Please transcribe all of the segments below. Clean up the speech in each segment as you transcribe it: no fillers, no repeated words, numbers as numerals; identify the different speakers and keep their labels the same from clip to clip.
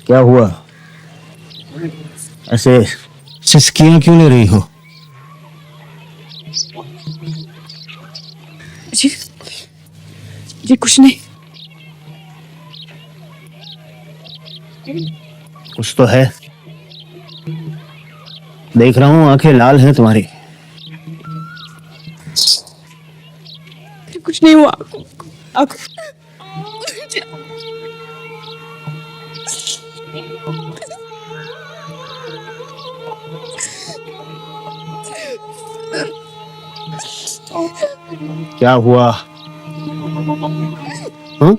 Speaker 1: क्या हुआ? ऐसे सिसकियां क्यों ले रही हो?
Speaker 2: जी जी कुछ नहीं।
Speaker 1: कुछ तो है, देख रहा हूं आंखें लाल हैं तुम्हारी।
Speaker 2: कुछ नहीं हुआ।
Speaker 1: क्या हुआ? हुँ?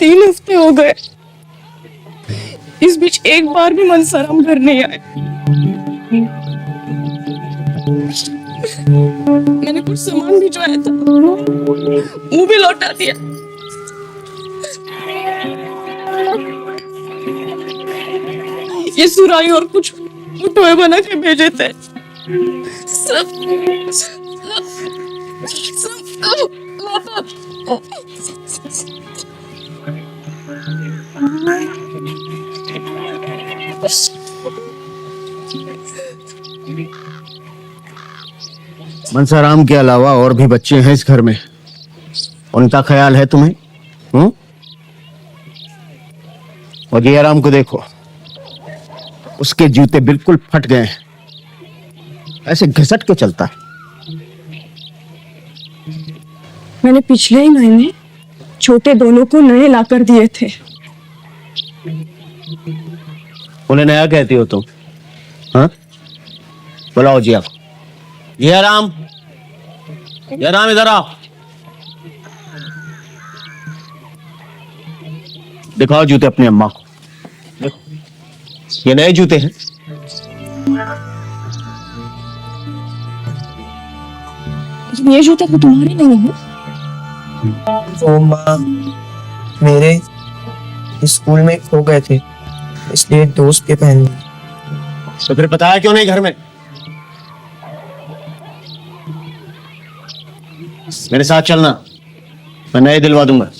Speaker 2: 3 हफ्ते हो गए, इस बीच एक बार भी मनसाराम घर नहीं आए। मैंने कुछ सामान भिजवाया था, वो भी लौटा दिया। ये सुराही और कुछ टोए बना के भेजे थे। सब
Speaker 1: मनसाराम के अलावा और भी बच्चे हैं इस घर में, उनका ख्याल है तुम्हें? हुँ? और जयराम को देखो, उसके जूते बिल्कुल फट गए हैं, ऐसे घिसट के चलता है।
Speaker 2: मैंने पिछले ही महीने छोटे दोनों को नए लाकर दिए थे।
Speaker 1: उन्हें नया कहती हो तुम? हाँ, बुलाओ जिया को। जयराम, जयराम इधर आओ। दिखाओ जूते अपनी अम्मा को। देखो, ये नए जूते हैं।
Speaker 2: ये जूते तो तुम्हारे नहीं है।
Speaker 3: वो माँ मेरे स्कूल में खो गए थे, इसलिए दोस्त के पहन लिए।
Speaker 1: तो फिर बताया क्यों नहीं घर में? मेरे साथ चलना, मैं नए दिलवा दूंगा।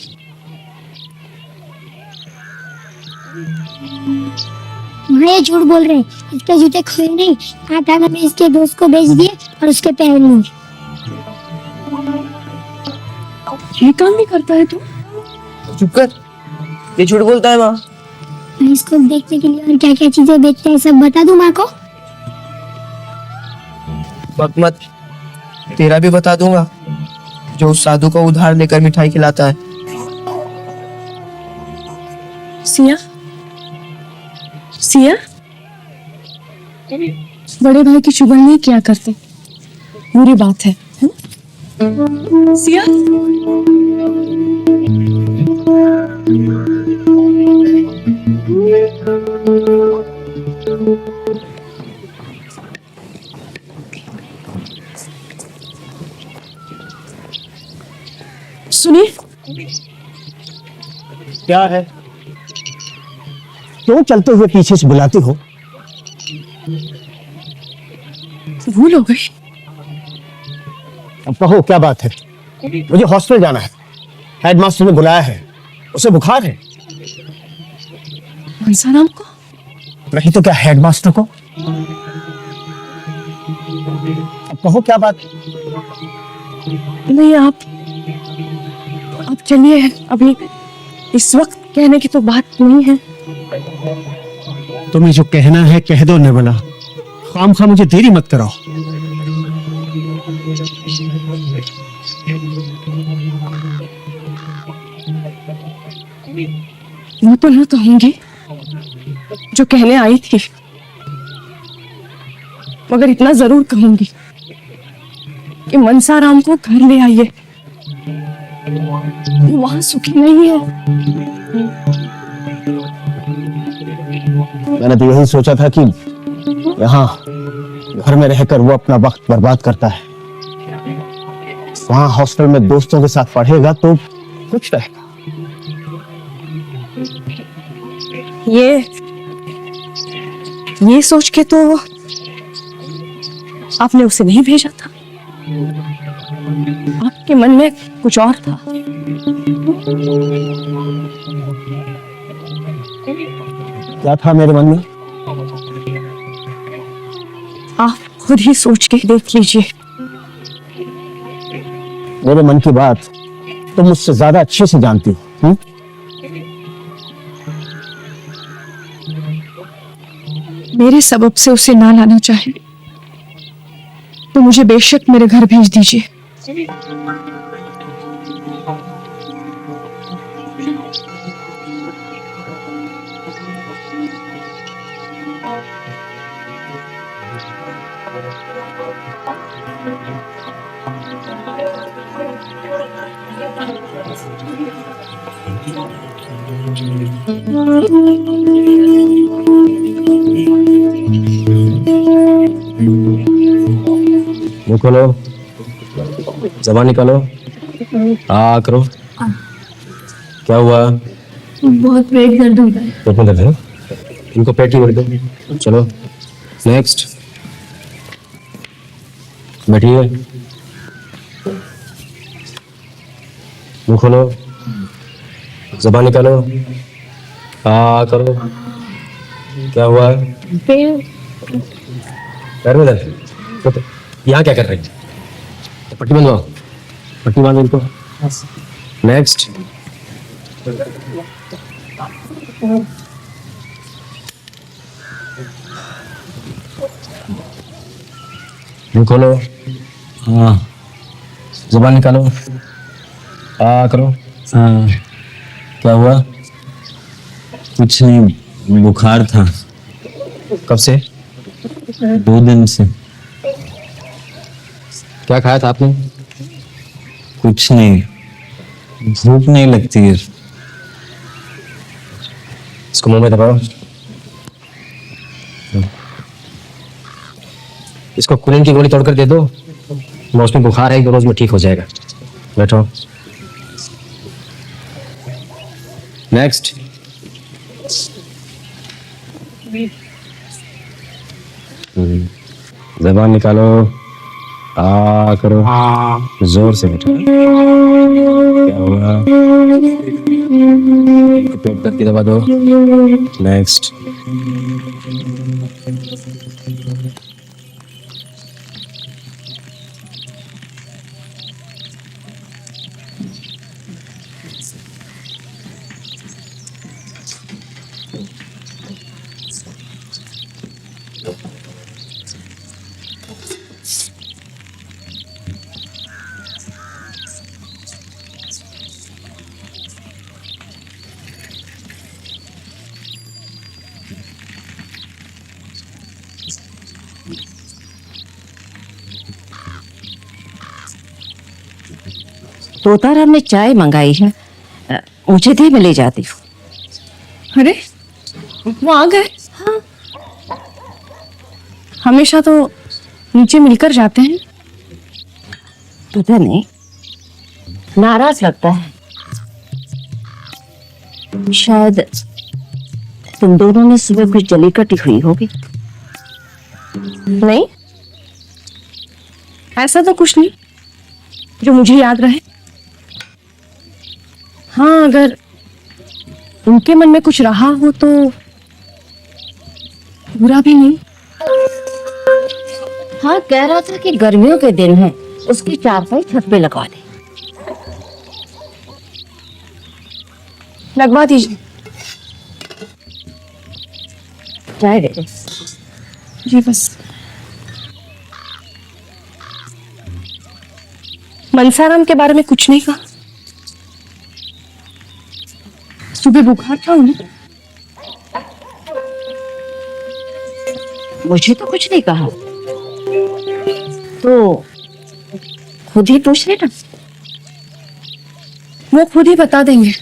Speaker 4: ये झूठ बोल रहे हैं, इसके जूते खोए नहीं। आटा में इसके दोस्त को बेच दिए और उसके पहन लिए।
Speaker 2: ये काम भी करता है तू?
Speaker 3: चुप कर, ये झूठ बोलता है माँ।
Speaker 4: मैं इसको देखने के लिए और क्या क्या चीजें बेचते हैं सब बता दूं माँ को?
Speaker 3: मत, तेरा भी बता दूंगा, जो उस साधु को उधार लेकर मिठाई खिलाता है।
Speaker 2: सिया, सिया, बड़े भाई की चुगल नहीं किया करते, बुरी बात है। सिया, सुनिए।
Speaker 1: क्या है? क्यों चलते हुए पीछे से बुलाती हो?
Speaker 2: भूल हो गई।
Speaker 1: अब कहो क्या बात है? मुझे हॉस्टल जाना है, हेडमास्टर ने बुलाया है, उसे बुखार है।
Speaker 2: मनसाराम को?
Speaker 1: नहीं तो क्या हेडमास्टर को? अब कहो क्या बात?
Speaker 2: नहीं, आप चलिए, अभी इस वक्त कहने की तो बात नहीं है।
Speaker 1: तुम्हें जो कहना है कह दो निर्मला, खामखा मुझे देरी मत कराओ।
Speaker 2: वो तो ना कहूंगी जो कहने आई थी, मगर इतना जरूर कहूंगी कि मनसाराम को घर ले आइए। वो वहां सुखी नहीं है।
Speaker 1: मैंने तो यही सोचा था कि यहाँ घर में रहकर वो अपना वक्त बर्बाद करता है, वहां हॉस्टल में दोस्तों के साथ पढ़ेगा तो कुछ रहेगा।
Speaker 2: ये सोच के तो आपने उसे नहीं भेजा था। आपके मन में कुछ और था।
Speaker 1: क्या था मेरे मन में?
Speaker 2: आप खुद ही सोच के देख लीजिए।
Speaker 1: मेरे मन की बात तुम मुझसे ज्यादा अच्छे से जानती हो।
Speaker 2: मेरे सबब से उसे ना लाना चाहे तो मुझे बेशक मेरे घर भेज दीजिए।
Speaker 5: मुंह खोलो, जबान निकालो, आ करो। क्या हुआ?
Speaker 4: बहुत पेट दर्द होता है।
Speaker 5: पेट में दर्द है? इनको पेट की गोली दो। चलो नेक्स्ट, बैठिए। मुंह खोलो, जबान निकालो, आ करो। क्या हुआ? पैर में दर्द? तो यहाँ क्या कर रही है? पट्टी बंधवाओ, पट्टी बांधो इनको। नेक्स्ट, मुंह खोलो, हाँ, जुबान निकालो, आ करो। हाँ, क्या हुआ?
Speaker 6: कुछ नहीं, बुखार था।
Speaker 5: कब से?
Speaker 6: 2 दिन से।
Speaker 5: क्या खाया था आपने?
Speaker 6: कुछ नहीं, भूख नहीं लगती है।
Speaker 5: इसको मुंह में दबाओ। इसको कुलिन की गोली तोड़कर दे दो, मौसमी बुखार है, 1-2 रोज में ठीक हो जाएगा। बैठो। नेक्स्ट, जबान निकालो, आ करो। जोर से बैठो। क्या हुआ? पेट दर्द की दवा दो। नेक्स्ट,
Speaker 7: तोताराम ने चाय मंगाई है, मुझे दे, मैं ले जाती हूँ।
Speaker 2: अरे वो आ गए। हाँ, हमेशा तो नीचे मिलकर जाते हैं।
Speaker 7: पता नहीं, नाराज लगता है। शायद तुम दोनों ने सुबह कुछ जली कटी हुई होगी।
Speaker 2: नहीं, ऐसा तो कुछ नहीं जो मुझे याद रहे। हाँ, अगर उनके मन में कुछ रहा हो तो बुरा भी नहीं।
Speaker 7: हाँ, कह रहा था कि गर्मियों के दिन है, उसकी चारपाई छत पे लगवा दे।
Speaker 2: लगवा दीजिए।
Speaker 7: चाय दे दे।
Speaker 2: जी बस। मनसाराम के बारे में कुछ नहीं कहा? सुबह बुखार था उन्हें?
Speaker 7: मुझे तो कुछ नहीं कहा, तो खुद ही पूछ लेना।
Speaker 2: वो खुद ही बता देंगे।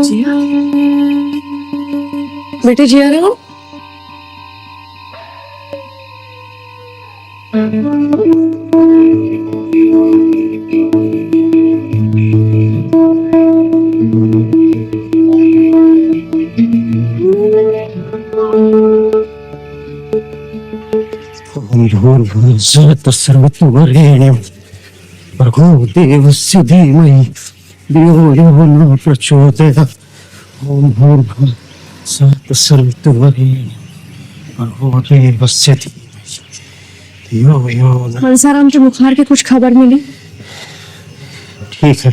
Speaker 2: जिया, बेटे जिया रहे हो?
Speaker 1: सर्वत्वरेण्यं भर्गो देवस्य धीमहि धियो यो न प्रचोदयात्। ओम भूर्भुवः स्वः तत्सवितुर्वरेण्यं भर्गो देवस्य धीमहि धियो यो न।
Speaker 2: मनसाराम के बुखार की कुछ खबर मिली?
Speaker 1: ठीक है,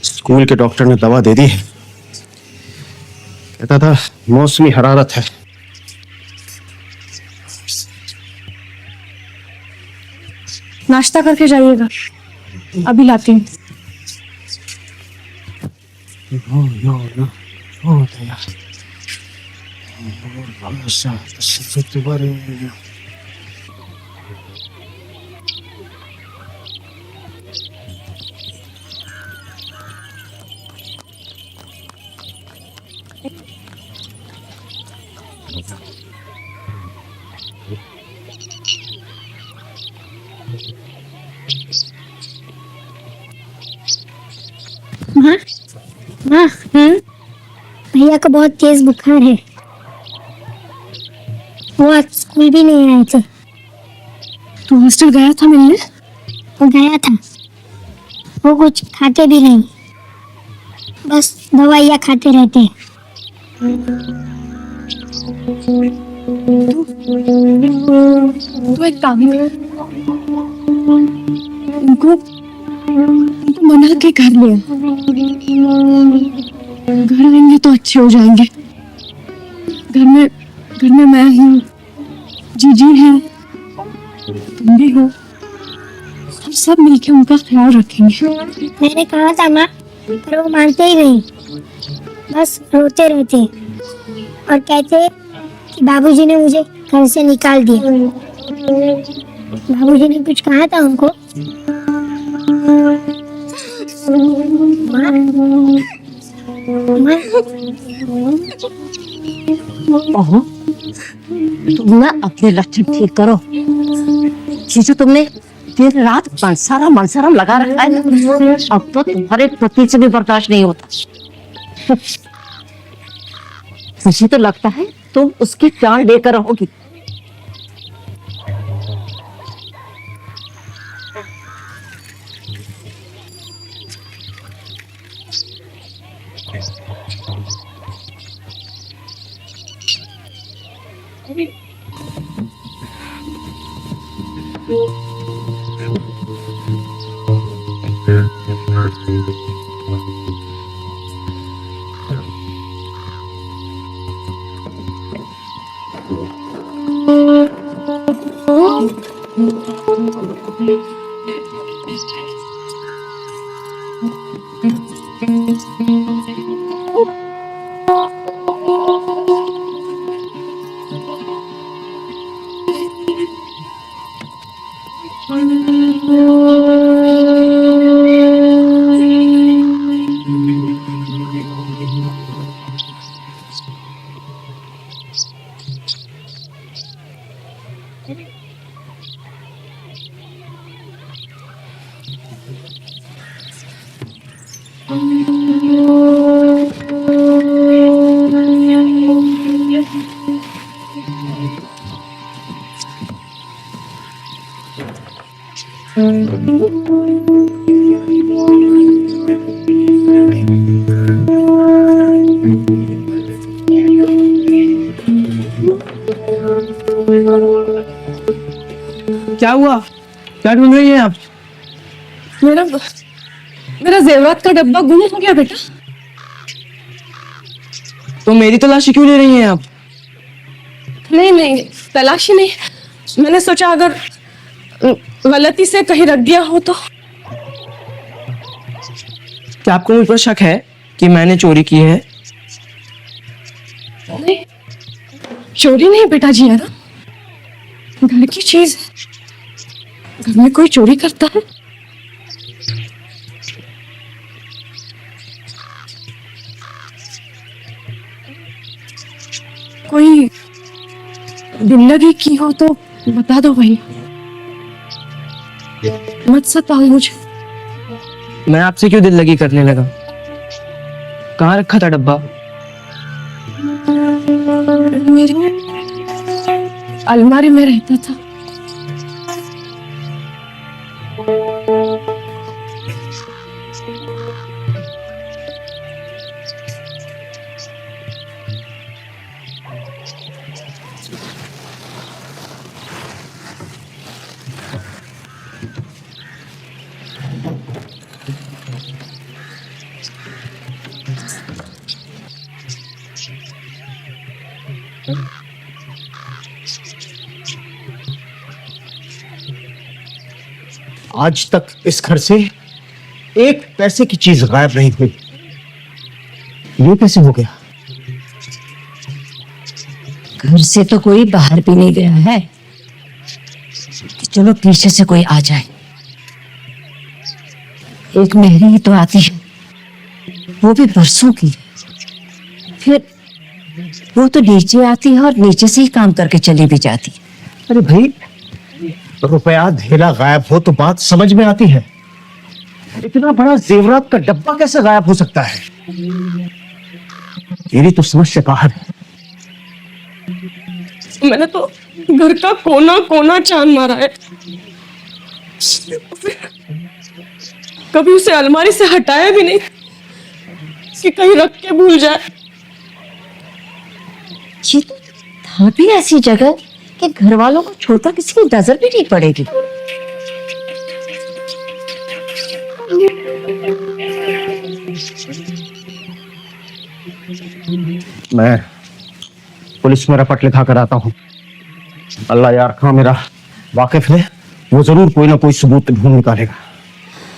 Speaker 1: स्कूल के डॉक्टर ने दवा दे दी है। कहता था मौसमी हरारत है।
Speaker 2: नाश्ता करके जाइएगा, अभी लाती हूँ।
Speaker 4: माँ माँ, भैया को बहुत तेज बुखार है। वो आज स्कूल भी नहीं आए थे।
Speaker 2: तू हॉस्टल गया था मिलने?
Speaker 4: वो गया था, वो कुछ खाते भी नहीं, बस दवाइयाँ खाते रहते हैं।
Speaker 2: तू एक काम कर, उनको मना के घर ले आ। घर आएंगे तो अच्छे हो जाएंगे। घर में मैं हूँ, जीजी है, तुम भी हो, हम सब मिलके उनका ख्याल रखेंगे।
Speaker 4: मैंने कहा था माँ, पर वो मानते ही नहीं, बस रोते रहते और कहते कि बाबूजी ने मुझे घर से निकाल दिया। बाबूजी ने कुछ कहा था उनको? माँ, माँ,
Speaker 7: ओहो, तुम ना अपने लक्षण ठीक करो। जीजू तुमने दिन रात मनसाराम लगा रखा है ना, अब तो तुम्हारे पति से भी बर्दाश्त नहीं होता। मुझे तो लगता है तुम उसकी जान लेकर रहोगी।
Speaker 3: क्या हुआ? क्या ढूंढ रही हैं आप?
Speaker 2: मेरा मेरा जेवरात का डब्बा गुम हो गया बेटा।
Speaker 3: तो मेरी तलाशी क्यों ले रही हैं आप?
Speaker 2: नहीं नहीं, तलाशी नहीं, मैंने सोचा अगर गलती से कहीं रख दिया हो तो।
Speaker 3: क्या आपको मुझ पर शक है कि मैंने चोरी की है?
Speaker 2: नहीं, चोरी नहीं बेटा जी, है ना, घर की चीज है, घर में कोई चोरी करता है? कोई जिंदगी की हो तो बता दो भाई, मत सताओ मुझे।
Speaker 3: मैं आपसे क्यों दिल लगी करने लगा? कहाँ रखा था डब्बा?
Speaker 2: मेरी अलमारी में रहता था।
Speaker 1: आज तक इस घर से एक पैसे की चीज गायब नहीं हुई। ये कैसे हो गया?
Speaker 7: घर से तो कोई बाहर भी नहीं गया है कि चलो पीछे से कोई आ जाए। एक मेहरी ही तो आती है, वो भी बरसों की, फिर वो तो नीचे आती है और नीचे से ही काम करके चली भी जाती है।
Speaker 1: अरे भाई, रुपया धेला गायब हो तो बात समझ में आती है, इतना बड़ा जेवरात का डब्बा कैसे गायब हो सकता है? मेरी तो समझ से बाहर है।
Speaker 2: मैंने तो घर का कोना कोना छान मारा है, कभी उसे अलमारी से हटाया भी नहीं कि कहीं रख के भूल जाए।
Speaker 7: ये तो था भी ऐसी जगह कि घर वालों को छोड़कर किसी की नजर भी नहीं पड़ेगी।
Speaker 1: मैं पुलिस में रपट लिखा कर आता हूँ। अल्लाह यार खां मेरा वाकिफ है, वो जरूर कोई ना कोई सबूत ढूंढ निकालेगा।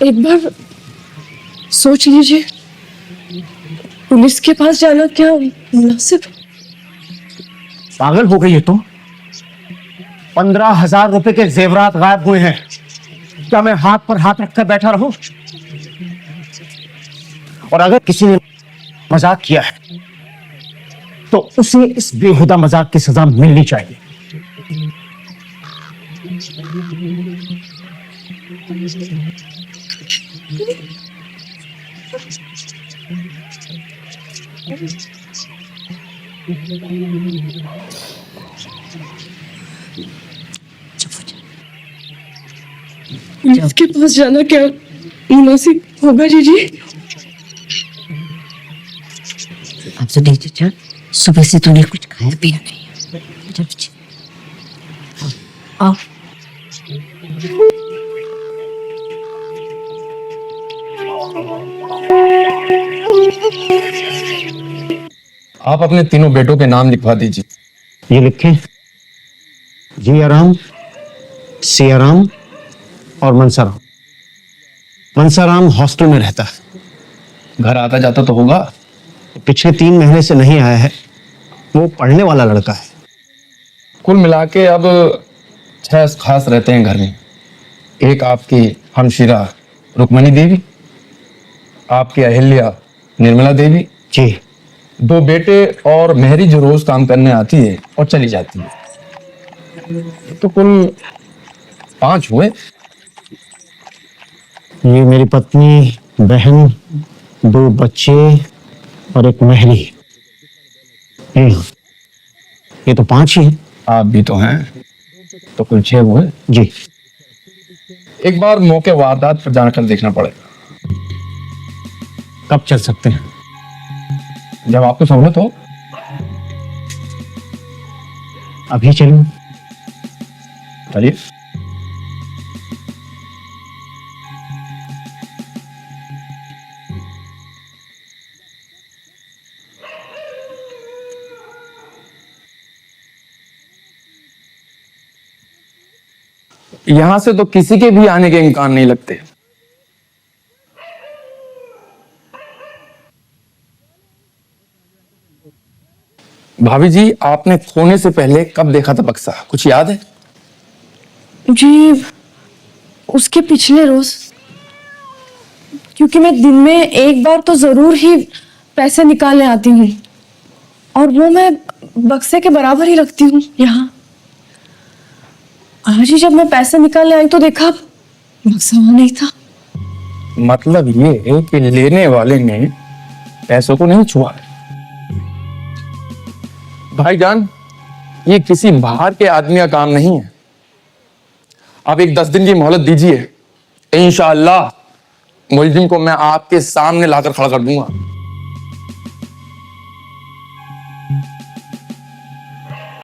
Speaker 2: एक बार सोच लीजिए, पुलिस के पास जाना क्या मुनासिब?
Speaker 1: पागल हो गई है तो 15,000 रुपए के जेवरात गायब हुए हैं, क्या मैं हाथ पर हाथ रखकर बैठा रहूं? और अगर किसी ने मजाक किया है तो उसे इस बेहुदा मजाक की सजा मिलनी चाहिए।
Speaker 2: पुलिस के पास जाना क्या मुनासिब होगा जीजी?
Speaker 7: अब तो नहीं चाचा, सुबह से तूने कुछ खाया पिया नहीं है। चल बच्चे, आओ।
Speaker 8: आप अपने तीनों बेटों के नाम लिखवा दीजिए।
Speaker 1: ये लिखें, जियाराम, सियाराम और मनसाराम। मनसाराम हॉस्टल में रहता है,
Speaker 8: घर आता जाता तो होगा।
Speaker 1: पिछले 3 महीने से नहीं आया है। वो पढ़ने वाला लड़का है।
Speaker 8: कुल मिला के अब 6 खास रहते हैं घर में। एक आपकी हमशीरा रुक्मणी देवी, आपकी अहिल्या निर्मला देवी,
Speaker 1: जी
Speaker 8: 2 बेटे और मेहरी जो रोज काम करने आती है और चली जाती है। तो कुल 5 हुए।
Speaker 1: ये मेरी पत्नी, बहन, 2 बच्चे और एक मेहरी। ये तो 5 ही हैं।
Speaker 8: आप भी तो हैं, तो कुल 6 हुए।
Speaker 1: जी
Speaker 8: एक बार मौके वारदात पर जाकर देखना पड़ेगा।
Speaker 1: कब चल सकते हैं?
Speaker 8: जब आपको सहूलत हो।
Speaker 1: अभी चलूं?
Speaker 8: चलिए। यहां से तो किसी के भी आने के इम्कान नहीं लगते। भाभी जी, आपने खोने से पहले कब देखा था बक्सा, कुछ याद है?
Speaker 2: जी उसके पिछले रोज, क्योंकि मैं दिन में एक बार तो जरूर ही पैसे निकालने आती हूँ और वो मैं बक्से के बराबर ही रखती हूँ यहाँ। आज ही जब मैं पैसे निकालने आई तो देखा बक्सा वहां नहीं था।
Speaker 8: मतलब ये है कि लेने वाले ने पैसों को नहीं छुआ। भाईजान, ये किसी बाहर के आदमी का काम नहीं है। आप एक 10 दिन की मोहलत दीजिए, इंशाअल्लाह मुलजिम को मैं आपके सामने लाकर खड़ा कर दूंगा।